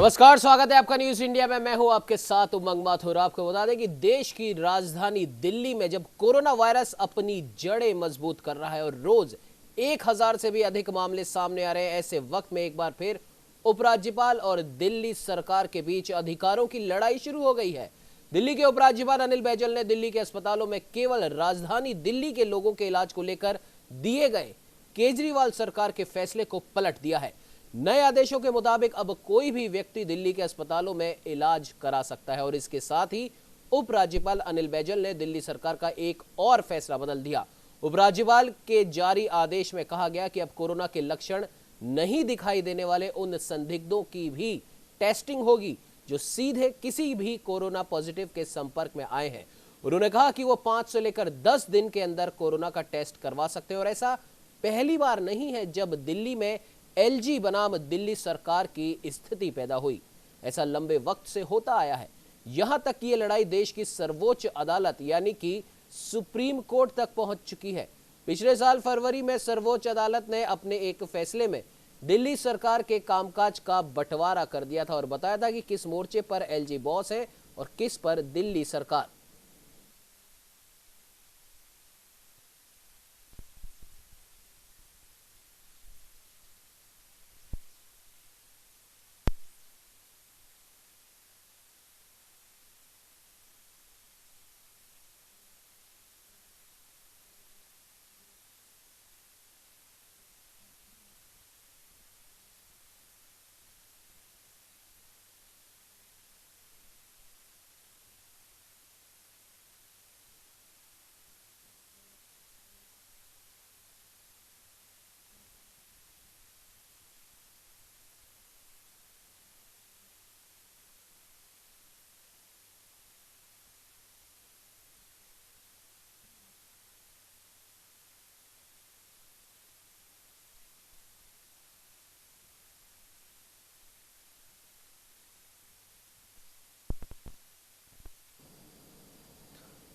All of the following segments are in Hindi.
नमस्कार, स्वागत है आपका न्यूज इंडिया में। मैं हूं आपके साथ उमंग माथुर। आपको बता दें कि देश की राजधानी दिल्ली में जब कोरोना वायरस अपनी जड़ें मजबूत कर रहा है और रोज 1000 से भी अधिक मामले सामने आ रहे हैं, ऐसे वक्त में एक बार फिर उपराज्यपाल और दिल्ली सरकार के बीच अधिकारों की लड़ाई शुरू हो गई है। दिल्ली के उपराज्यपाल अनिल बैजल ने दिल्ली के अस्पतालों में केवल राजधानी दिल्ली के लोगों के इलाज को लेकर दिए गए केजरीवाल सरकार के फैसले को पलट दिया है। नए आदेशों के मुताबिक अब कोई भी व्यक्ति दिल्ली के अस्पतालों में इलाज करा सकता है और इसके साथ ही उपराज्यपाल अनिल बैजल ने दिल्ली सरकार का एक और फैसला बदल दिया। उपराज्यपाल के जारी आदेश में कहा गया कि अब कोरोना के लक्षण नहीं दिखाई देने वाले उन संदिग्धों की भी टेस्टिंग होगी जो सीधे किसी भी कोरोना पॉजिटिव के संपर्क में आए हैं। उन्होंने कहा कि वो 5 से लेकर 10 दिन के अंदर कोरोना का टेस्ट करवा सकते हैं और ऐसा पहली बार नहीं है जब दिल्ली में एलजी बनाम दिल्ली सरकार की स्थिति पैदा हुई। ऐसा लंबे वक्त से होता आया है। यहां तक कि यह लड़ाई देश की सर्वोच्च अदालत यानी कि सुप्रीम कोर्ट तक पहुंच चुकी है। पिछले साल फरवरी में सर्वोच्च अदालत ने अपने एक फैसले में दिल्ली सरकार के कामकाज का बंटवारा कर दिया था और बताया था कि किस मोर्चे पर एलजी बॉस है और किस पर दिल्ली सरकार।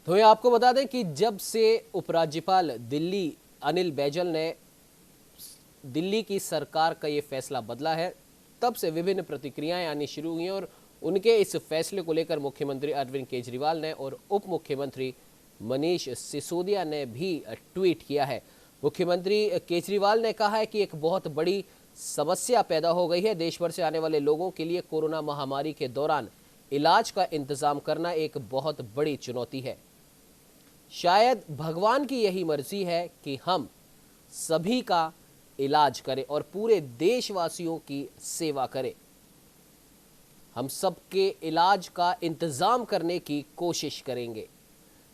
तो ये आपको बता दें कि जब से उपराज्यपाल दिल्ली अनिल बैजल ने दिल्ली की सरकार का ये फैसला बदला है, तब से विभिन्न प्रतिक्रियाएं आनी शुरू हुई और उनके इस फैसले को लेकर मुख्यमंत्री अरविंद केजरीवाल ने और उप मुख्यमंत्री मनीष सिसोदिया ने भी ट्वीट किया है। मुख्यमंत्री केजरीवाल ने कहा है कि एक बहुत बड़ी समस्या पैदा हो गई है। देश भर से आने वाले लोगों के लिए कोरोना महामारी के दौरान इलाज का इंतजाम करना एक बहुत बड़ी चुनौती है। शायद भगवान की यही मर्जी है कि हम सभी का इलाज करें और पूरे देशवासियों की सेवा करें। हम सबके इलाज का इंतजाम करने की कोशिश करेंगे।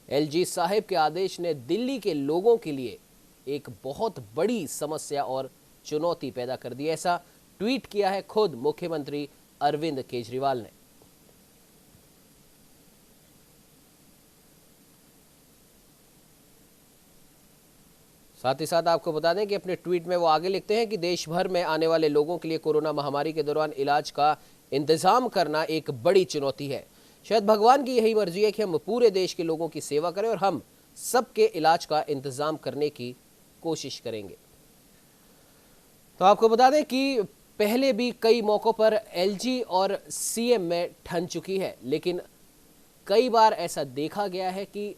एलजी साहिब के आदेश ने दिल्ली के लोगों के लिए एक बहुत बड़ी समस्या और चुनौती पैदा कर दी। ऐसा ट्वीट किया है खुद मुख्यमंत्री अरविंद केजरीवाल ने। साथ ही साथ आपको बता दें कि अपने ट्वीट में वो आगे लिखते हैं कि देश भर में आने वाले लोगों के लिए कोरोना महामारी के दौरान इलाज का इंतजाम करना एक बड़ी चुनौती है। शायद भगवान की यही मर्जी है कि हम पूरे देश के लोगों की सेवा करें और हम सबके इलाज का इंतजाम करने की कोशिश करेंगे। तो आपको बता दें कि पहले भी कई मौकों पर एलजी और सीएम में ठन चुकी है, लेकिन कई बार ऐसा देखा गया है कि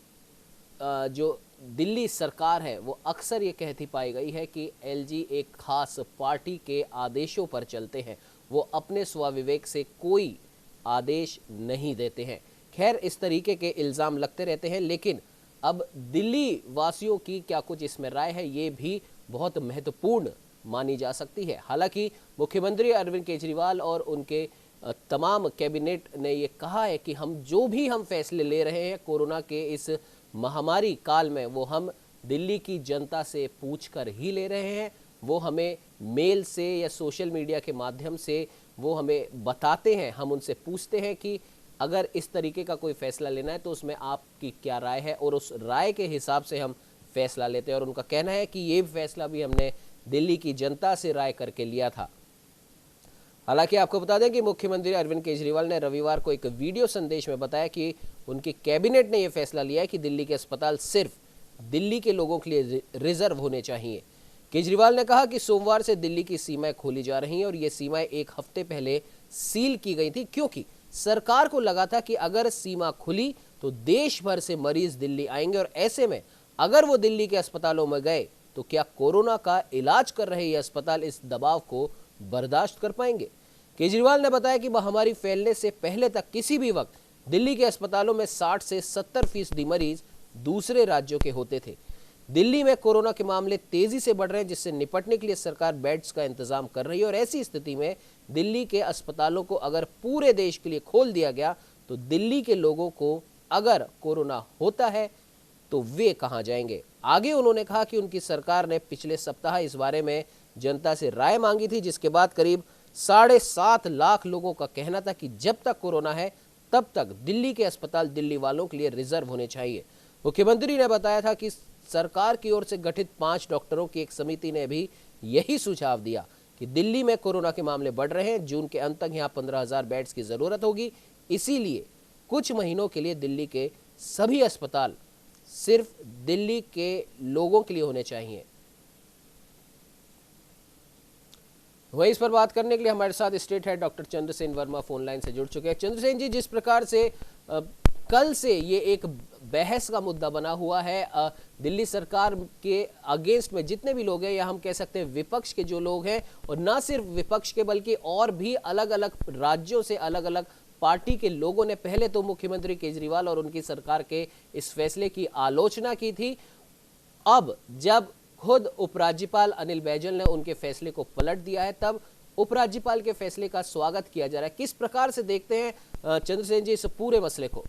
जो दिल्ली सरकार है वो अक्सर ये कहती पाई गई है कि एलजी एक खास पार्टी के आदेशों पर चलते हैं, वो अपने स्वविवेक से कोई आदेश नहीं देते हैं। खैर, इस तरीके के इल्ज़ाम लगते रहते हैं, लेकिन अब दिल्ली वासियों की क्या कुछ इसमें राय है, ये भी बहुत महत्वपूर्ण मानी जा सकती है। हालांकि मुख्यमंत्री अरविंद केजरीवाल और उनके तमाम कैबिनेट ने ये कहा है कि हम जो भी फैसले ले रहे हैं कोरोना के इस महामारी काल में, वो हम दिल्ली की जनता से पूछकर ही ले रहे हैं। वो हमें मेल से या सोशल मीडिया के माध्यम से वो हमें बताते हैं, हम उनसे पूछते हैं कि अगर इस तरीके का कोई फैसला लेना है तो उसमें आपकी क्या राय है, और उस राय के हिसाब से हम फैसला लेते हैं। और उनका कहना है कि ये फैसला भी हमने दिल्ली की जनता से राय करके लिया था। हालांकि आपको बता दें कि मुख्यमंत्री अरविंद केजरीवाल ने रविवार को एक वीडियो संदेश में बताया कि उनकी कैबिनेट ने यह फैसला लिया है कि दिल्ली के अस्पताल सिर्फ दिल्ली के लोगों के लिए रिजर्व होने चाहिए। केजरीवाल ने कहा कि सोमवार से दिल्ली की सीमाएं खोली जा रही हैं और ये सीमाएं एक हफ्ते पहले सील की गई थी, क्योंकि सरकार को लगा था कि अगर सीमा खुली तो देश भर से मरीज दिल्ली आएंगे और ऐसे में अगर वो दिल्ली के अस्पतालों में गए तो क्या कोरोना का इलाज कर रहे ये अस्पताल इस दबाव को बर्दाश्त कर पाएंगे। केजरीवाल ने बताया कि महामारी फैलने से पहले तक किसी भी वक्त दिल्ली के अस्पतालों में 60 से 70% मरीज दूसरे राज्यों के होते थे। दिल्ली में कोरोना के मामले तेजी से बढ़ रहे हैं, जिससे निपटने के लिए सरकार बेड्स का इंतजाम कर रही है और ऐसी स्थिति में दिल्ली के अस्पतालों को अगर पूरे देश के लिए खोल दिया गया तो दिल्ली के लोगों को अगर कोरोना होता है तो वे कहां जाएंगे। आगे उन्होंने कहा कि उनकी सरकार ने पिछले सप्ताह इस बारे में जनता से राय मांगी थी, जिसके बाद करीब 7.5 लाख लोगों का कहना था कि जब तक कोरोना है तब तक दिल्ली के अस्पताल दिल्ली वालों के लिए रिजर्व होने चाहिए। मुख्यमंत्री ने बताया था कि सरकार की ओर से गठित 5 डॉक्टरों की एक समिति ने भी यही सुझाव दिया कि दिल्ली में कोरोना के मामले बढ़ रहे हैं, जून के अंत तक यहां 15,000 बेड्स की जरूरत होगी, इसीलिए कुछ महीनों के लिए दिल्ली के सभी अस्पताल सिर्फ दिल्ली के लोगों के लिए होने चाहिए। वहीं इस पर बात करने के लिए हमारे साथ state head doctor Chandrasen Verma phone line से जुड़ चुके हैं। चंद्रसेन जी, जिस प्रकार से कल से ये एक बहस का मुद्दा बना हुआ है दिल्ली सरकार के अगेंस्ट में जितने भी लोग हैं, या हम कह सकते हैं विपक्ष के जो लोग हैं, और ना सिर्फ विपक्ष के बल्कि और भी अलग अलग राज्यों से अलग अलग पार्टी के लोगों ने पहले तो मुख्यमंत्री केजरीवाल और उनकी सरकार के इस फैसले की आलोचना की थी। अब जब खुद उपराज्यपाल अनिल बैजल ने उनके फैसले को पलट दिया है, तब उपराज्यपाल के फैसले का स्वागत किया जा रहा है। किस प्रकार से देखते हैं चंद्रसेन जी इस पूरे मसले को?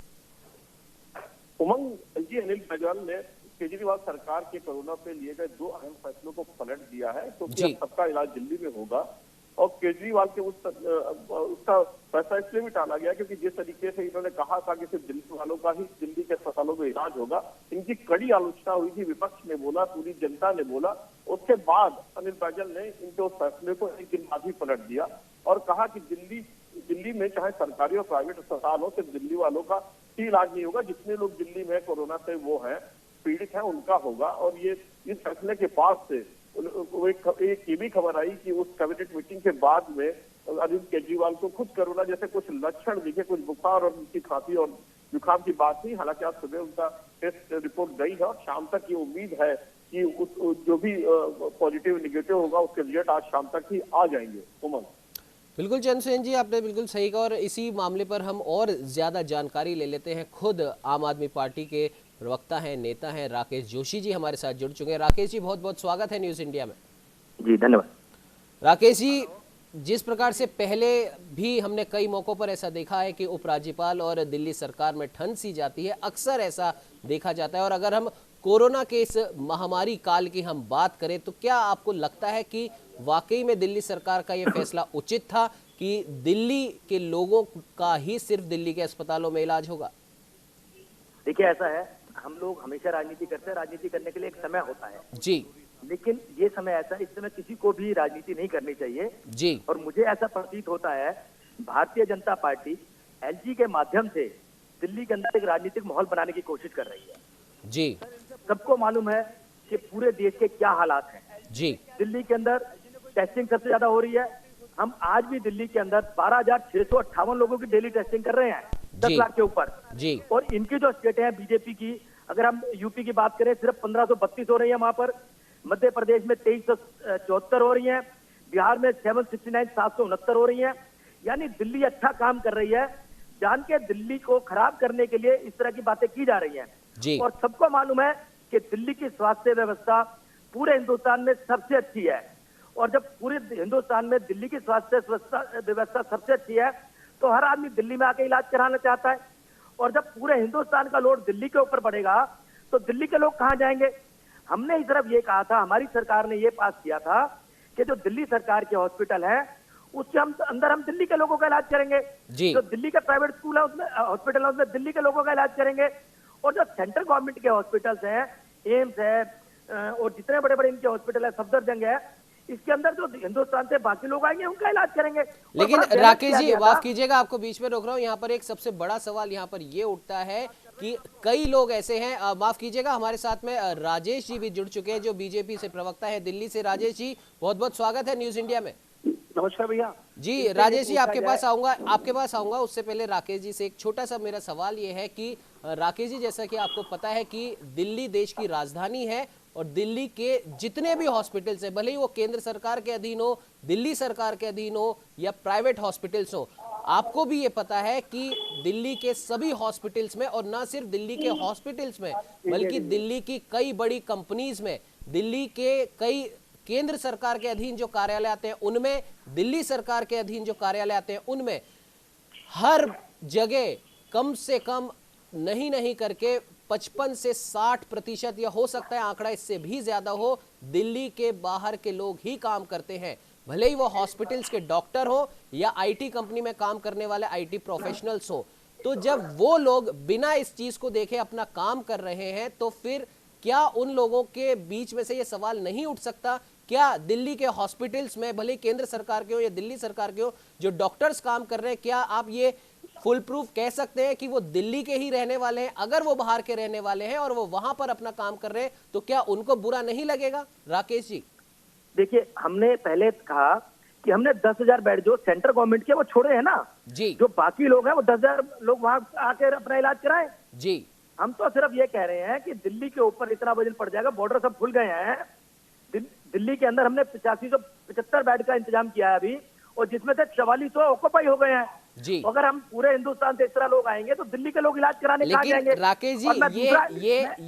उमंग जी, अनिल बैजल ने केजरीवाल सरकार के कोरोना पे लिए गए 2 अहम फैसलों को पलट दिया है, क्योंकि सबका इलाज दिल्ली में होगा। और केजरीवाल के उसका फैसला इसलिए भी टाला गया क्योंकि जिस तरीके से इन्होंने कहा था कि सिर्फ दिल्ली वालों का ही दिल्ली के अस्पतालों में इलाज होगा, इनकी कड़ी आलोचना हुई थी, विपक्ष ने बोला, पूरी जनता ने बोला। उसके बाद अनिल बैजल ने इनके उस फैसले को एक दिन बाद ही पलट दिया और कहा कि दिल्ली में चाहे सरकारी और प्राइवेट अस्पताल हो, सिर्फ दिल्ली वालों का ही इलाज नहीं होगा, जितने लोग दिल्ली में कोरोना से वो है पीड़ित है उनका होगा। और ये इस फैसले के बाद से एक ये भी खबर आई कि उस कैबिनेट मीटिंग के बाद में अरविंद केजरीवाल को खुद कोरोना जैसे कुछ लक्षण दिखे, कुछ बुखार और उनकी खांसी और जुकाम की बात नहीं। हालांकि आज सुबह उनका टेस्ट रिपोर्ट गई है और शाम तक ये उम्मीद है कि उस जो भी पॉजिटिव निगेटिव होगा उसके रिजल्ट आज शाम तक ही आ जाएंगे। उमंग, बिल्कुल चंद्रसेन जी, आपने बिल्कुल सही कहा और इसी मामले पर हम और ज्यादा जानकारी ले लेते हैं। खुद आम आदमी पार्टी के प्रवक्ता हैं, नेता हैं, राकेश जोशी जी हमारे साथ जुड़ चुके हैं। राकेश जी, बहुत बहुत स्वागत है न्यूज इंडिया में। जी धन्यवाद। राकेश जी, जिस प्रकार से पहले भी हमने कई मौकों पर ऐसा देखा है कि उपराज्यपाल और दिल्ली सरकार में ठन सी जाती है, अक्सर ऐसा देखा जाता है, और अगर हम कोरोना के इस महामारी काल की हम बात करें तो क्या आपको लगता है कि वाकई में दिल्ली सरकार का यह फैसला उचित था कि दिल्ली के लोगों का ही सिर्फ दिल्ली के अस्पतालों में इलाज होगा? देखिए, ऐसा है, हम लोग हमेशा राजनीति करते हैं, राजनीति करने के लिए एक समय होता है जी, लेकिन ये समय ऐसा, इस समय किसी को भी राजनीति नहीं करनी चाहिए जी। और मुझे ऐसा प्रतीत होता है भारतीय जनता पार्टी एलजी के माध्यम से दिल्ली के अंदर एक राजनीतिक माहौल बनाने की कोशिश कर रही है। जी, सबको मालूम है कि पूरे देश के क्या हालात हैं। जी, दिल्ली के अंदर टेस्टिंग सबसे ज्यादा हो रही है। हम आज भी दिल्ली के अंदर 12,658 लोगों की डेली टेस्टिंग कर रहे हैं, 10 लाख के ऊपर जी। और इनकी जो स्टेट है बीजेपी की, अगर हम यूपी की बात करें सिर्फ 1532 हो रही है वहां पर, मध्य प्रदेश में 2374 हो रही है, बिहार में 769 769 हो रही है। यानी दिल्ली अच्छा काम कर रही है। जान के दिल्ली को खराब करने के लिए इस तरह की बातें की जा रही हैं और सबको मालूम है कि दिल्ली की स्वास्थ्य व्यवस्था पूरे हिंदुस्तान में सबसे अच्छी है। और जब पूरे हिंदुस्तान में दिल्ली की स्वास्थ्य व्यवस्था सबसे अच्छी है तो हर आदमी दिल्ली में आके इलाज कराना चाहता है। और जब पूरे हिंदुस्तान का लोड दिल्ली के ऊपर बढ़ेगा तो दिल्ली के लोग कहां जाएंगे? हमने इस तरफ ये कहा था, हमारी सरकार ने ये पास किया था कि जो दिल्ली सरकार के हॉस्पिटल है उसके अंदर हम दिल्ली के लोगों का इलाज करेंगे। जो दिल्ली के प्राइवेट स्कूल है उसमें, हॉस्पिटल है उसमें दिल्ली के लोगों का इलाज करेंगे। और जो सेंट्रल गवर्नमेंट के हॉस्पिटल्स हैं, एम्स है और जितने बड़े बड़े इनके हॉस्पिटल है, सफदरजंग है, इसके अंदर जो हिंदुस्तान से बाकी लोग आएंगे उनका इलाज करेंगे। लेकिन राकेश जी, माफ कीजिएगा, आपको बीच में रोक रहा हूँ। यहाँ पर एक सबसे बड़ा सवाल यहाँ पर ये उठता है कि कई लोग ऐसे हैं, माफ कीजिएगा, हमारे साथ में राजेश जी भी जुड़ चुके हैं जो बीजेपी से प्रवक्ता है दिल्ली से। राजेश जी, बहुत बहुत स्वागत है न्यूज इंडिया में। नमस्कार भैया जी राजेश जी, आपके पास आऊंगा। उससे पहले राकेश जी से एक छोटा सा मेरा सवाल ये है कि राकेश जी, जैसा कि आपको पता है कि दिल्ली देश की राजधानी है और दिल्ली के जितने भी हॉस्पिटल्स हैं, भले ही वो केंद्र सरकार के अधीन हो, दिल्ली सरकार के अधीन हो या प्राइवेट हॉस्पिटल्स हो, आपको भी ये पता है कि दिल्ली के सभी हॉस्पिटल्स में, और ना सिर्फ दिल्ली के हॉस्पिटल्स में बल्कि दिल्ली की कई बड़ी कंपनीज में, दिल्ली के कई केंद्र सरकार के अधीन जो कार्यालय आते हैं उनमें, दिल्ली सरकार के अधीन जो कार्यालय आते हैं उनमें, हर जगह कम से कम नहीं करके 55 से 60% या हो सकता है आंकड़ा इससे भी ज्यादा हो, दिल्ली के बाहर के लोग ही काम करते हैं, भले ही वो हॉस्पिटल्स के डॉक्टर हो या आईटी कंपनी में काम करने वाले आईटी प्रोफेशनल्स हो। तो जब वो लोग बिना इस चीज को देखे अपना काम कर रहे हैं, तो फिर क्या उन लोगों के बीच में से ये सवाल नहीं उठ सकता, क्या दिल्ली के हॉस्पिटल्स में, भले केंद्र सरकार के हो या दिल्ली सरकार के हो, जो डॉक्टर्स काम कर रहे हैं, क्या आप ये फुल प्रूफ कह सकते हैं कि वो दिल्ली के ही रहने वाले हैं? अगर वो बाहर के रहने वाले हैं और वो वहां पर अपना काम कर रहे हैं, तो क्या उनको बुरा नहीं लगेगा? राकेश जी, देखिए, हमने पहले कहा कि हमने 10,000 बेड जो सेंट्रल गवर्नमेंट के वो छोड़े हैं ना जी, जो बाकी लोग हैं वो 10,000 लोग वहां आकर अपना इलाज कराएं। जी, हम तो सिर्फ ये कह रहे हैं कि दिल्ली के ऊपर इतना वजन पड़ जाएगा, बॉर्डर सब खुल गए हैं। दिल्ली के अंदर हमने 8575 बेड का इंतजाम किया है अभी, और जिसमें से 4400 ऑक्यूपाई हो गए हैं जी। अगर हम पूरे हिंदुस्तान से इस तरह लोग आएंगे तो दिल्ली के लोग इलाज कराने कहाँ जाएंगे? लेकिन राकेश जी,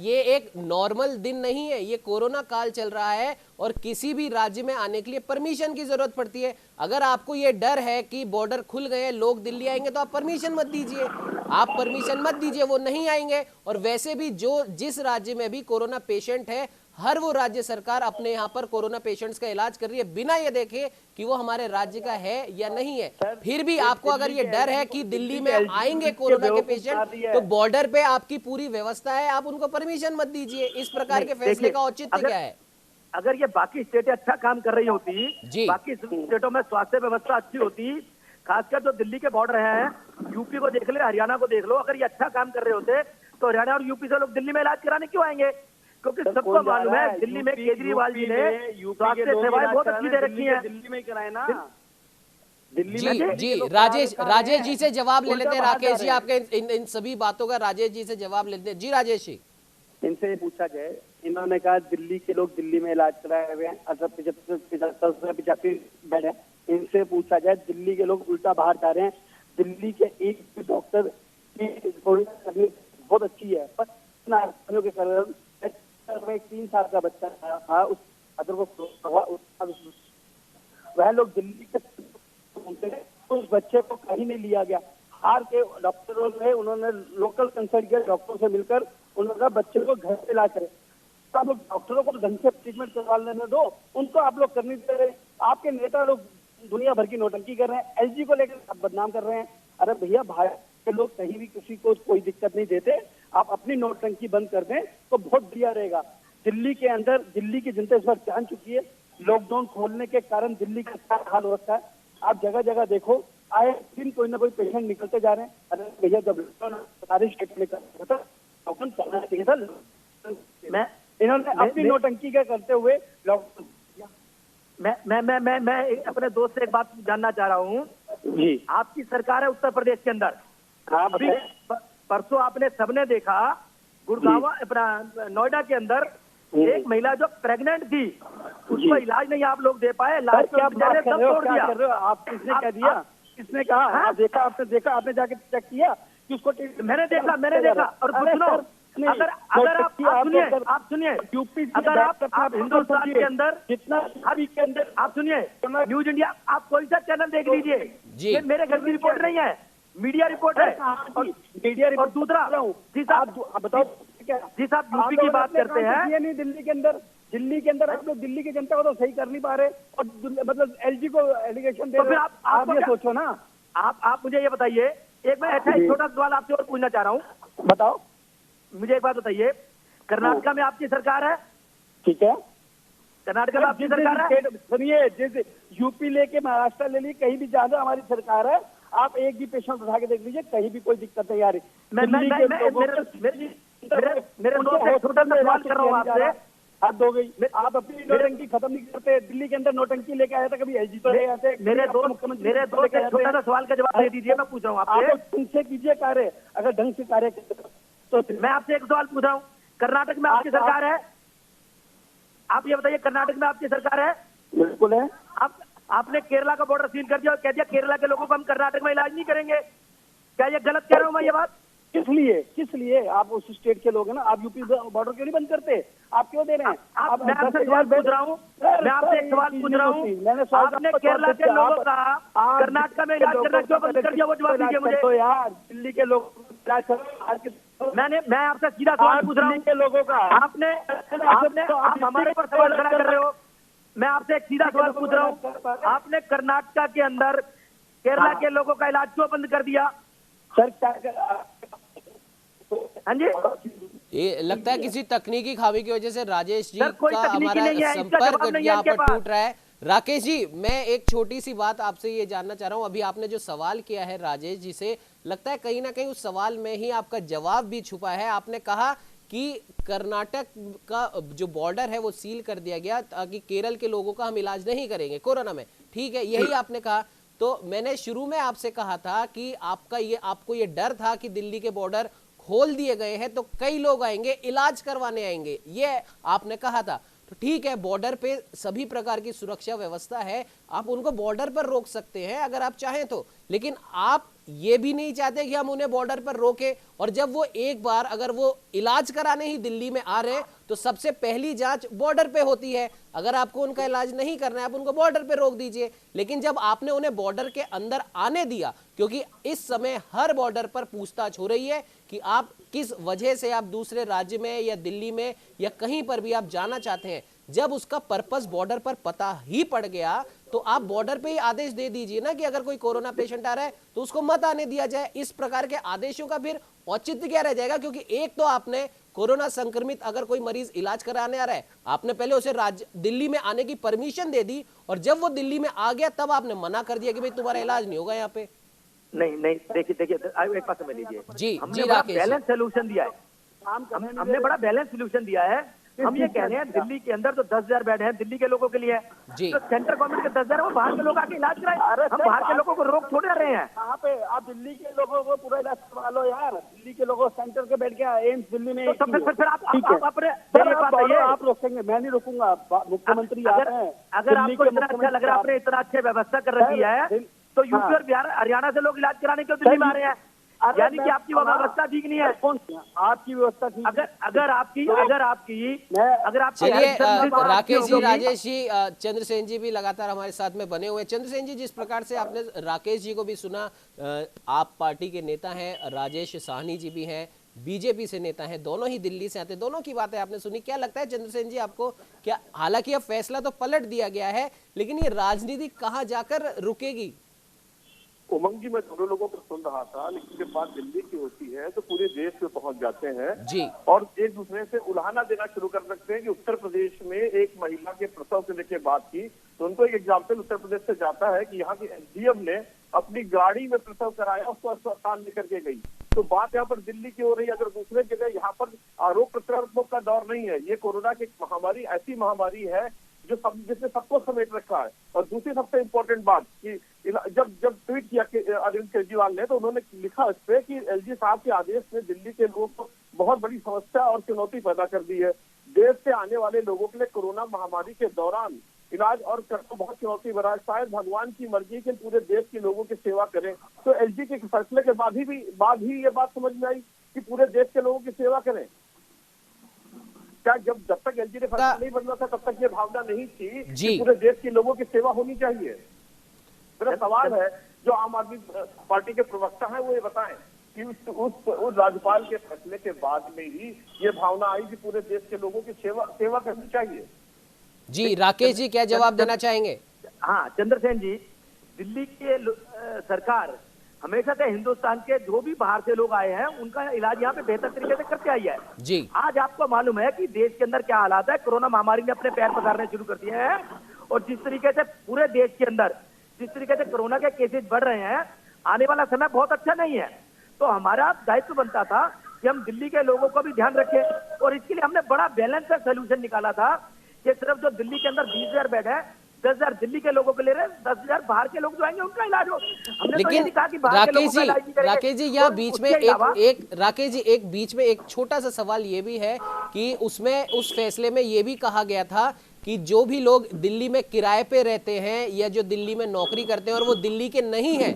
ये एक नॉर्मल दिन नहीं है, ये कोरोना काल चल रहा है और किसी भी राज्य में आने के लिए परमिशन की जरूरत पड़ती है। अगर आपको ये डर है कि बॉर्डर खुल गए, लोग दिल्ली आएंगे, तो आप परमिशन मत दीजिए, आप परमिशन मत दीजिए, वो नहीं आएंगे। और वैसे भी जिस राज्य में भी कोरोना पेशेंट है, हर वो राज्य सरकार अपने यहाँ पर कोरोना पेशेंट्स का इलाज कर रही है बिना ये देखे कि वो हमारे राज्य का है या नहीं है। फिर भी आपको अगर ये डर है कि दिल्ली में आएंगे कोरोना के पेशेंट, तो बॉर्डर पे आपकी पूरी व्यवस्था है, आप उनको परमिशन मत दीजिए। इस प्रकार के फैसले का औचित्य क्या है? अगर ये बाकी स्टेटें अच्छा काम कर रही होती, बाकी स्टेटों में स्वास्थ्य व्यवस्था अच्छी होती, खासकर जो दिल्ली के बॉर्डर है, यूपी को देख ले, हरियाणा को देख लो, अगर ये अच्छा काम कर रहे होते तो हरियाणा और यूपी से लोग दिल्ली में इलाज कराने क्यों आएंगे? क्योंकि सबको मालूम है दिल्ली में केजरीवाल जी ने स्वास्थ्य सेवाएं बहुत अच्छी दे रखी है। दिल्ली में कराए ना, जी, राजेश जी से जवाब ले लेते हैं। राकेश जी, आपके इन सभी बातों का राजेश जी से जवाब लेते हैं। जी राजेश जी, इनसे पूछा जाए, इन्होंने कहा दिल्ली के लोग दिल्ली में इलाज कराए हुए हैं, 75 बेड है। इनसे पूछा जाए, दिल्ली के लोग उल्टा बाहर जा रहे हैं। दिल्ली के एक भी डॉक्टर की बहुत अच्छी है, पर के कारण एक 3 साल का बच्चा था, उस अदर को वह लोग दिल्ली के उस बच्चे को कहीं नहीं लिया गया। हार के डॉक्टरों ने, उन्होंने लोकल कंसल्ट किया, डॉक्टरों से मिलकर उन्होंने बच्चे को घर पे इलाज करे। तो आप लोग डॉक्टरों को ढंग से ट्रीटमेंट करवा लेने दो, उनको आप लोग करनी दे रहे। आपके नेता लोग दुनिया भर की नोटंकी कर रहे हैं, एलजी को लेकर आप बदनाम कर रहे हैं। अरे भैया, भारत के लोग कहीं भी किसी को कोई दिक्कत नहीं देते, आप अपनी नोटंकी बंद कर दें तो बहुत बढ़िया रहेगा। दिल्ली के अंदर दिल्ली की जनता इस बार जान चुकी है, लॉकडाउन खोलने के कारण दिल्ली का क्या हाल हो रखा है। आप जगह जगह देखो, आए दिन कोई ना कोई पेशेंट निकलते जा रहे हैं। अरे भैया, जब सारी स्टेट में लॉकडाउन करना चाहिए था, इन्होंने अपनी नोटंकी का करते हुए लॉकडाउन। मैं अपने दोस्त से एक बात जानना चाह रहा हूँ जी। आपकी सरकार है उत्तर प्रदेश के अंदर, अभी परसों आपने सबने देखा गुड़गांव अपना नोएडा के अंदर एक महिला जो प्रेग्नेंट थी, उसको इलाज नहीं आप लोग दे पाए, लास्ट में सब तोड़ दिया। आप किसने कह दिया, किसने कहा? आप देखा, आपने देखा, आपने जाके चेक किया कि उसको? मैंने देखा। और सुनो, अगर आप सुनिए यूपी, अगर आप हिंदुस्तान के अंदर जितना वीक के अंदर आप सुनिए, न्यूज इंडिया आप कोई सा चैनल देख लीजिए, मेरे घर की रिपोर्ट नहीं है, मीडिया रिपोर्ट है। Media report. और दूसरा जी साहब बताओ, जी साहब यूपी की बात करते हैं, ये नहीं दिल्ली के अंदर आप लोग दिल्ली की जनता को तो सही कर नहीं पा रहे, और मतलब एलजी को एलिगेशन दे रहे। तो फिर आप ये सोचो ना। आप मुझे ये बताइए, एक मैं ऐसा छोटा सवाल आपसे और पूछना चाह रहा हूँ। बताओ, मुझे एक बात बताइए, कर्नाटका में आपकी सरकार है, ठीक है? कर्नाटका में आपकी सरकार है। सुनिए, जैसे यूपी लेके महाराष्ट्र ले ली, कहीं भी ज्यादा हमारी सरकार है। आप एक भी पेशेंट उठा के देख लीजिए, कहीं भी कोई दिक्कत नहीं आ रही। मेरे दोस्त छोटा सा सवाल कर रहा हूँ आपसे, हद हो गई। आप अपनी नोटंकी खत्म नहीं करते। दिल्ली के अंदर नोटंकी लेके आया था, कभी एलजी तो ले आते। मेरे दोस्त एक छोटा सा सवाल का जवाब दे दीजिए, मैं पूछ रहा हूँ आपसे। आप ढंग से कीजिए कार्य, अगर ढंग से कार्य तो मैं आपसे एक सवाल पूछ रहा हूँ, कर्नाटक में आपकी सरकार है, आप ये बताइए कर्नाटक में आपकी सरकार है? बिल्कुल है। आपने केरला का बॉर्डर सील कर दिया और कह दिया केरला के लोगों को हम कर्नाटक में इलाज नहीं करेंगे। क्या ये गलत कह रहा हूँ मैं ये बात? किस लिए आप उस स्टेट के लोग हैं ना, आप यूपी बॉर्डर क्यों नहीं बंद करते? आप क्यों दे रहे हैं? मैं आपसे सवाल पूछ रहा हूँ, आपने केरला के लोगों का कर्नाटक में इलाज करना क्यों बंद कर दिया? वो जवाब दीजिए मुझे। तो यार दिल्ली के लोग मैं आपसे सीधा सवाल पूछ रहा हूँ के लोगों का, आप हमारे ऊपर सवाल खड़ा कर रहे हो। मैं आपसे एक सीधा सवाल पूछ रहा हूँ, आपने कर्नाटक के अंदर केरला के लोगों का इलाज क्यों बंद कर दिया? सर हाँ जी, ये लगता है किसी तकनीकी खामी की वजह से राजेश जी कोई का तकनीकी हमारा नहीं है, इसका संपर्क जवाब नहीं है यहाँ इनके पर पास। टूट रहा है। राकेश जी, मैं एक छोटी सी बात आपसे ये जानना चाह रहा हूँ। अभी आपने जो सवाल किया है राजेश जी से, लगता है कहीं ना कहीं उस सवाल में ही आपका जवाब भी छुपा है। आपने कहा कि कर्नाटक का जो बॉर्डर है वो सील कर दिया गया ताकि केरल के लोगों का हम इलाज नहीं करेंगे कोरोना में, ठीक है, यही आपने कहा। तो मैंने शुरू में आपसे कहा था कि आपको ये डर था कि दिल्ली के बॉर्डर खोल दिए गए हैं तो कई लोग आएंगे, इलाज करवाने आएंगे, ये आपने कहा था। तो ठीक है, बॉर्डर पे सभी प्रकार की सुरक्षा व्यवस्था है, आप उनको बॉर्डर पर रोक सकते हैं अगर आप चाहें तो, लेकिन आप ये भी नहीं चाहते कि हम उन्हें बॉर्डर पर रोकें। और जब वो एक बार अगर वो इलाज कराने ही दिल्ली में आ रहे हैं तो सबसे पहली जांच बॉर्डर पे होती है। अगर आपको उनका इलाज नहीं करना है, आप उनको बॉर्डर पे रोक दीजिए। लेकिन जब आपने उन्हें बॉर्डर के अंदर आने दिया, क्योंकि इस समय हर बॉर्डर पर पूछताछ हो रही है कि आप किस वजह से आप दूसरे राज्य में या दिल्ली में या कहीं पर भी आप जाना चाहते हैं, जब उसका पर्पस बॉर्डर पर पता ही पड़ गया तो आप बॉर्डर पे ही आदेश दे दीजिए ना कि अगर कोई कोरोना पेशेंट आ रहा है तो उसको मत आने दिया जाए। इस प्रकार के आदेशों का फिर औचित्य क्या रह जाएगा? क्योंकि एक तो आपने कोरोना संक्रमित अगर कोई मरीज इलाज कराने आ रहा है, आपने पहले उसे दिल्ली में आने की परमिशन दे दी, और जब वो दिल्ली में आ गया तब आपने मना कर दिया कि भाई तुम्हारा इलाज नहीं होगा यहाँ पे। नहीं, देखिए एक बात समझ लीजिए जी, हमने बड़ा बैलेंस सोल्यूशन दिया है। हमने बड़ा बैलेंस सोल्यूशन दिया है। हम ये कह रहे हैं दिल्ली के अंदर तो 10,000 बेड हैं दिल्ली के लोगों के लिए, तो सेंट्रल गवर्नमेंट के 10,000 वो बाहर के लोग आके इलाज कराए। हम बाहर के लोगों को रोक थोड़े रहे हैं। यहाँ पे आप दिल्ली के लोगों को पूरा इलाज करवा लो यार। दिल्ली के लोगों को सेंटर के बेड के एम्स दिल्ली में, तो फिर आप अपने आप रोकेंगे? मैं नहीं रोकूंगा। मुख्यमंत्री अगर आपको इतना अच्छा लग रहा है, आपने इतना अच्छी व्यवस्था कर रखी है, तो यूपी और बिहार हरियाणा से लोग इलाज कराने क्यों दिल्ली में आ रहे हैं? यानी कि आपकी व्यवस्था ठीक नहीं है। आपकी व्यवस्था ठीक, अगर आपकी चलिए राकेश जी, राजेश जी, चंद्रसेन जी भी लगातार हमारे साथ में बने हुए हैं। चंद्रसेन जी, जिस प्रकार से आपने राकेश जी को भी सुना, आप पार्टी के नेता हैं, राजेश साहनी जी भी हैं, बीजेपी से नेता हैं, दोनों ही दिल्ली से आते, दोनों की बातें आपने सुनी। क्या लगता है चंद्रसेन जी आपको, क्या हालांकि अब फैसला तो पलट दिया गया है, लेकिन ये राजनीति कहाँ जाकर रुकेगी? उमंग जी, मैं दोनों लोगों को सुन रहा था, लेकिन जब बात दिल्ली की होती है तो पूरे देश में पहुंच जाते हैं जी, और एक दूसरे से उल्हाना देना शुरू कर सकते हैं कि उत्तर प्रदेश में एक महिला के प्रसव से लेकर बात की तो उनको एक एग्जाम्पल उत्तर प्रदेश से जाता है कि यहाँ की एसडीएम ने अपनी गाड़ी में प्रसव कराया, उसको अस्पताल लेकर के गई। तो बात यहाँ पर दिल्ली की हो रही है। अगर दूसरे जगह यहाँ पर आरोप प्रत्यारोप का दौर नहीं है, ये कोरोना की महामारी ऐसी महामारी है जो जिसने सबको समेट रखा है। और दूसरी सबसे इम्पोर्टेंट बात कि जब ट्वीट किया अरविंद केजरीवाल ने, तो उन्होंने लिखा इस पे कि एलजी साहब के आदेश ने दिल्ली के लोगों को बहुत बड़ी समस्या और चुनौती पैदा कर दी है। देश से आने वाले लोगों के लिए कोरोना महामारी के दौरान इलाज और करना बहुत चुनौती भरा है। शायद भगवान की मर्जी के पूरे देश के लोगों की सेवा करें। तो एलजी के फैसले के बाद ही ये बात समझ में आई कि पूरे देश के लोगों की सेवा करें। क्या जब तक एलजी ने फैसला नहीं बदला था तब तक ये भावना नहीं थी कि पूरे देश के लोगों की सेवा होनी चाहिए? मेरा सवाल है, जो आम आदमी पार्टी के प्रवक्ता हैं वो ये बताएं कि उस राज्यपाल के फैसले के बाद में ही ये भावना आई कि पूरे देश के लोगों की सेवा करनी चाहिए। जी राकेश जी, क्या जवाब देना चाहेंगे? हाँ चंद्रसेन जी, दिल्ली के सरकार हमेशा से हिंदुस्तान के जो भी बाहर से लोग आए हैं उनका इलाज यहाँ पे बेहतर तरीके से करते आई है जी। आज आपको मालूम है कि देश के अंदर क्या हालात है। कोरोना महामारी ने अपने पैर पसारने शुरू कर दिए हैं और जिस तरीके से पूरे देश के अंदर जिस तरीके से कोरोना के केसेस बढ़ रहे हैं, आने वाला समय बहुत अच्छा नहीं है। तो हमारा दायित्व बनता था कि हम दिल्ली के लोगों को भी ध्यान रखें, और इसके लिए हमने बड़ा बैलेंस का सोल्यूशन निकाला था कि सिर्फ जो दिल्ली के अंदर 20,000 बेड है, 10,000 दिल्ली के लोगों को ले रहे हैं, 10,000 बाहर के लोग जो आएंगे उनका इलाज हो। हमने तो ये लेकिन नहीं कहा कि बाहर के लोगों का इलाज नहीं करेंगे। राकेश जी यहाँ और बीच में उसके अलावा- राकेश जी एक बीच में एक छोटा सा सवाल ये भी है कि उसमें उस फैसले में ये भी कहा गया था कि जो भी लोग दिल्ली में किराए पे रहते हैं या जो दिल्ली में नौकरी करते हैं और वो दिल्ली के नहीं हैं,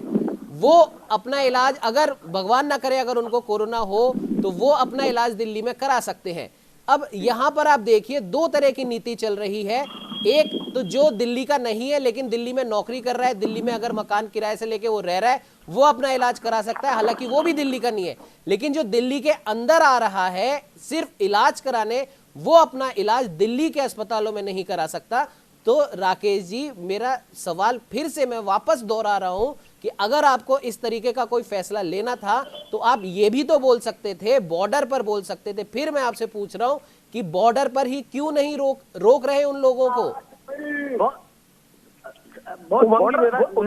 वो अपना इलाज, अगर भगवान ना करे अगर उनको कोरोना हो तो वो अपना इलाज दिल्ली में करा सकते हैं। अब यहाँ पर आप देखिए दो तरह की नीति चल रही है। एक तो जो दिल्ली का नहीं है लेकिन दिल्ली में नौकरी कर रहा है, दिल्ली में अगर मकान किराए से लेके वो रह रहा है, वो अपना इलाज करा सकता है, हालांकि वो भी दिल्ली का नहीं है। लेकिन जो दिल्ली के अंदर आ रहा है सिर्फ इलाज कराने, वो अपना इलाज दिल्ली के अस्पतालों में नहीं करा सकता। तो राकेश जी, मेरा सवाल फिर से मैं वापस दोहरा रहा हूं कि अगर आपको इस तरीके का कोई फैसला लेना था तो आप ये भी तो बोल सकते थे, बॉर्डर पर बोल सकते थे। फिर मैं आपसे पूछ रहा हूं कि बॉर्डर पर ही क्यों नहीं रोक रहे उन लोगों को?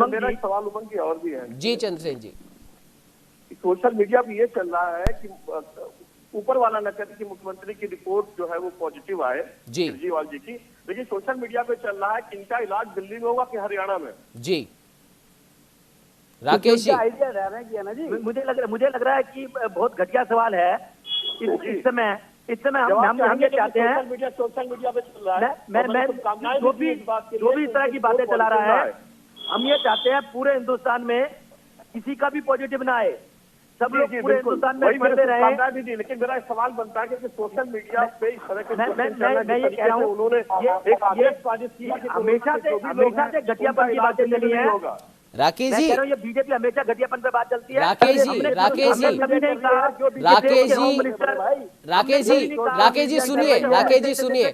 मेरा सवाल उमंग की और भी है जी चंद्रसेन जी। सोशल मीडिया पे ये चल रहा है कि ऊपर वाला न करे कि मुख्यमंत्री की रिपोर्ट जो है वो पॉजिटिव आए जी। केजरीवाल जी की, लेकिन सोशल मीडिया पे चल रहा है कि इनका इलाज दिल्ली में होगा कि हरियाणा में। जी राकेश जी, आइडिया रह रहा है ना जी। मुझे लग रहा है कि बहुत घटिया सवाल है इस समय हम ये चाहते हैं, सोशल मीडिया पे चल रहा है, मैं जो भी इस तरह की बातें चला रहा है, हम ये चाहते हैं पूरे हिंदुस्तान में किसी का भी पॉजिटिव ना आए, सब लोग पूरे हिंदुस्तान में पढ़ते रहे। लेकिन मेरा सवाल बनता है कि सोशल मीडिया पे इस तरह के मैं ये कह रहा हूँ, उन्होंने हमेशा से घटियापन की बातें चली है। राकेश जी, ये बीजेपी हमेशा घटियापन पे बात चलती है। राकेश जी सुनिए,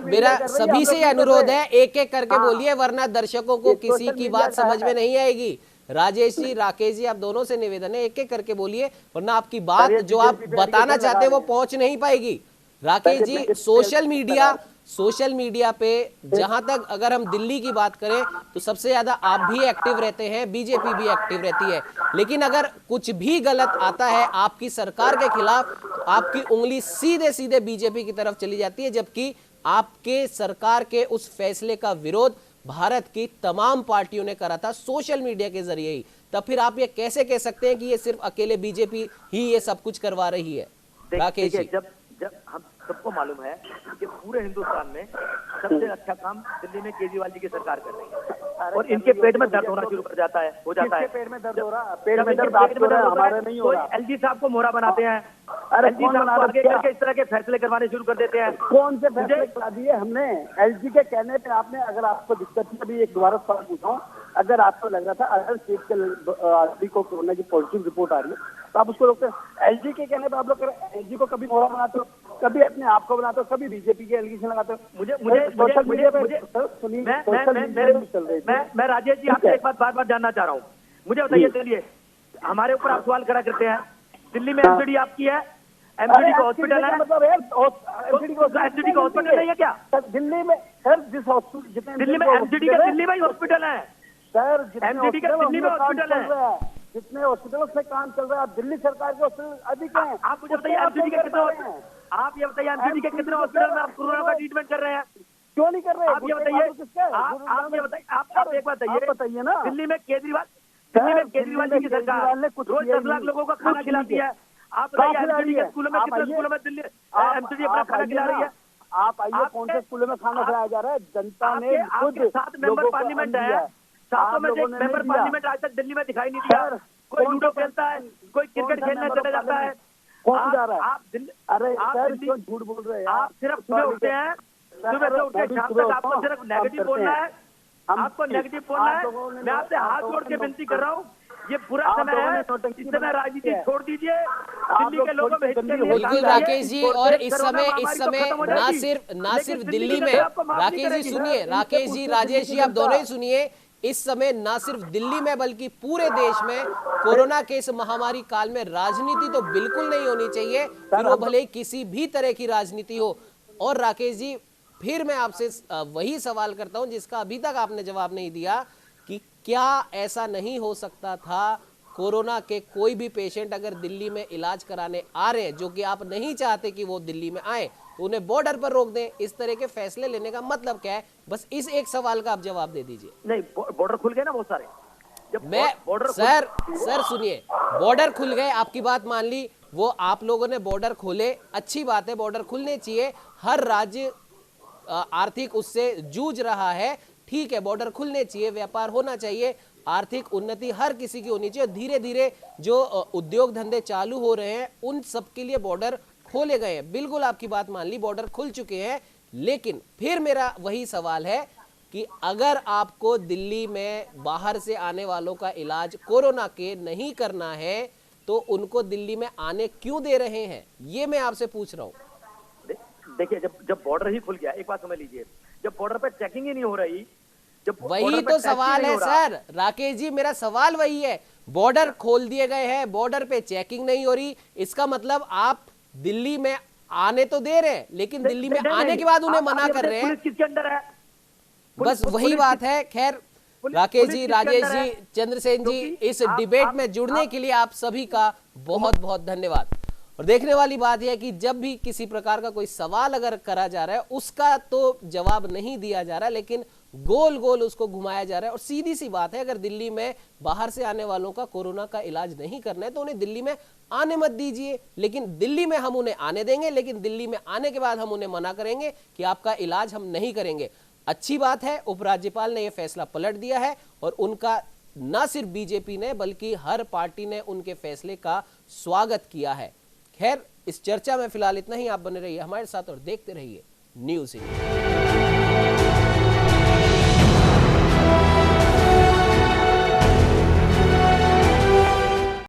मेरा सभी से अनुरोध है, एक एक करके बोलिए वरना दर्शकों को किसी की बात समझ में नहीं आएगी। राजेश जी, राकेश जी, आप दोनों से निवेदन है एक एक करके बोलिए वरना आपकी बात जो आप बताना चाहते हैं वो पहुंच नहीं पाएगी। राकेश जी, सोशल मीडिया पे जहां तक अगर हम दिल्ली की बात करें तो सबसे ज्यादा आप भी एक्टिव रहते हैं, बीजेपी भी एक्टिव रहती है, लेकिन अगर कुछ भी गलत आता है आपकी सरकार के खिलाफ तो आपकी उंगली सीधे सीधे बीजेपी की तरफ चली जाती है, जबकि आपके सरकार के उस फैसले का विरोध भारत की तमाम पार्टियों ने करा था सोशल मीडिया के जरिए ही। तब फिर आप ये कैसे कह सकते हैं कि ये सिर्फ अकेले बीजेपी ही ये सब कुछ करवा रही है? राकेश जी, जब हम सबको मालूम है कि पूरे हिंदुस्तान में सबसे अच्छा काम दिल्ली में केजरीवाल जी की सरकार कर रही है, और इनके पेट में दर्द होना शुरू हो जाता है। पेट में दर्द हो रहा है, पेट में दर्द हमारे नहीं हो रहा। एलजी साहब को मोहरा बनाते हैं, एलजी साहब को आगे करके इस तरह के फैसले करवाने शुरू कर देते हैं। कौन से फैसले करा दिए हमने? एलजी के कहने पे आपने, अगर आपको दिक्कत थी, अभी एक दोबारा सवाल पूछा हूँ, अगर आपको लग रहा था अदर स्टेट के आदमी को कोरोना की पॉजिटिव रिपोर्ट आ रही है तो आप उसको रोकते? एलजी के कहने पे आप लोग एलजी को कभी मोहरा बनाते हो, कभी अपने आप को बनाते हो, कभी बीजेपी के एलिगेशन लगाते हो। मैं राजेश जी आपसे एक बात बार जानना चाह रहा हूँ, मुझे बताइए, चलिए हमारे ऊपर आप सवाल खड़ा करते हैं, दिल्ली में एमसीडी आपकी है, एमसीडी का हॉस्पिटल है, एमसीडी का हॉस्पिटल नहीं है क्या दिल्ली में? सर जिस हॉस्पिटल, जितने दिल्ली में एमसीडी का दिल्ली में ही हॉस्पिटल है सर, एमसीडी का दिल्ली में हॉस्पिटल है, जितने हॉस्पिटलों से काम चल रहा है, दिल्ली सरकार के हॉस्पिटल अधिक हैं। आप मुझे बताइए एमसीडी के कितने, आप ये बताइए एमसीडी के कितने हॉस्पिटल में आप कोरोना का ट्रीटमेंट कर रहे हैं? क्यों नहीं कर रहे? आप ये बताइए, आप ये बताइए, आप एक बात बताइए ना, दिल्ली में केजरीवाल जी की सरकार रोज 10 लाख लोगों को खाना खिलाती है। आप बताइए एमसीडी के स्कूलों में कितने स्कूलों में दिल्ली एमसीडी अपना खाना खिला रही है? आप आइए, कौन से स्कूलों में खाना खिलाया जा रहा है? जनता ने खुद 7 मेंबर पार्लियामेंट है, 7 में से एक मेंबर पार्लियामेंट आज तक दिल्ली में दिखाई नहीं दिया। कोई लूडो खेलता है, कोई क्रिकेट खेलने चले जाता है। कौन जा रहा है? अरे सर, क्यों झूठ बोल रहे हैं? आप सिर्फ सुबह उठते हैं, सुबह से उठते शाम तक आपको सिर्फ नेगेटिव बोलना है, आपको नेगेटिव बोलना है। मैं आपसे हाथ जोड़ के विनती कर रहा हूँ, ये पूरा समय है, इस समय राजनीति छोड़ दीजिए, दिल्ली के लोगों में बिल्कुल राकेश जी। और इस समय ना सिर्फ दिल्ली में, राकेश जी सुनिए, राकेश जी, राजेश जी, आप दोनों ही सुनिए, इस समय ना सिर्फ दिल्ली में बल्कि पूरे देश में कोरोना के इस महामारी काल में राजनीति तो बिल्कुल नहीं होनी चाहिए, फिर वो भले किसी भी तरह की राजनीति हो। और राकेश जी, फिर मैं आपसे वही सवाल करता हूं जिसका अभी तक आपने जवाब नहीं दिया कि क्या ऐसा नहीं हो सकता था कोरोना के कोई भी पेशेंट अगर दिल्ली में इलाज कराने आ रहे हैं, जो कि आप नहीं चाहते कि वो दिल्ली में आए, तो उन्हें बॉर्डर पर रोक दें। इस तरह के फैसले लेने का मतलब क्या है? बस इस एक सवाल का आप जवाब दे दीजिए। नहीं, बॉर्डर खुल गए ना बहुत सारे। जब मैं बॉर्डर सर सुनिए, बॉर्डर खुल गए, आपकी बात मान ली, वो आप लोगों ने बॉर्डर खोले, अच्छी बात है, बॉर्डर खुलने चाहिए। हर राज्य आर्थिक उससे जूझ रहा है, ठीक है, बॉर्डर खुलने चाहिए, व्यापार होना चाहिए, आर्थिक उन्नति हर किसी की होनी चाहिए। धीरे धीरे जो उद्योग धंधे चालू हो रहे हैं उन सब के लिए बॉर्डर खोले गए हैं। बिल्कुल आपकी बात मान ली, बॉर्डर खुल चुके हैं। लेकिन फिर मेरा वही सवाल है कि अगर आपको दिल्ली में बाहर से आने वालों का इलाज कोरोना के नहीं करना है तो उनको दिल्ली में आने क्यों दे रहे हैं, ये मैं आपसे पूछ रहा हूं। देखिए, जब बॉर्डर ही खुल गया, एक बात समझ लीजिए, जब बॉर्डर पर चेकिंग ही नहीं हो रही, जब वही तो सवाल है सर, राकेश जी, मेरा सवाल वही है। बॉर्डर खोल दिए गए हैं, बॉर्डर पे चेकिंग नहीं हो रही, इसका मतलब आप दिल्ली में आने तो दे रहे हैं, लेकिन दिल्ली में आने के बाद उन्हें मना कर रहे हैं। पुलिस किसके अंडर है? बस वही बात है। खैर, राकेश जी, राजेश जी, चंद्रसेन जी, इस डिबेट में जुड़ने के लिए आप सभी का बहुत बहुत धन्यवाद। और देखने वाली बात यह है कि जब भी किसी प्रकार का कोई सवाल अगर करा जा रहा है, उसका तो जवाब नहीं दिया जा रहा, लेकिन गोल गोल उसको घुमाया जा रहा है। और सीधी सी बात है, अगर दिल्ली में बाहर से आने वालों का कोरोना का इलाज नहीं करना है तो उन्हें दिल्ली में आने मत दीजिए। लेकिन दिल्ली में हम उन्हें आने देंगे, लेकिन दिल्ली में आने के बाद हम उन्हें मना करेंगे कि आपका इलाज हम नहीं करेंगे। अच्छी बात है, उपराज्यपाल ने यह फैसला पलट दिया है और उनका न सिर्फ बीजेपी ने बल्कि हर पार्टी ने उनके फैसले का स्वागत किया है। खैर, इस चर्चा में फिलहाल इतना ही। आप बने रहिए हमारे साथ और देखते रहिए न्यूज़ इंडिया।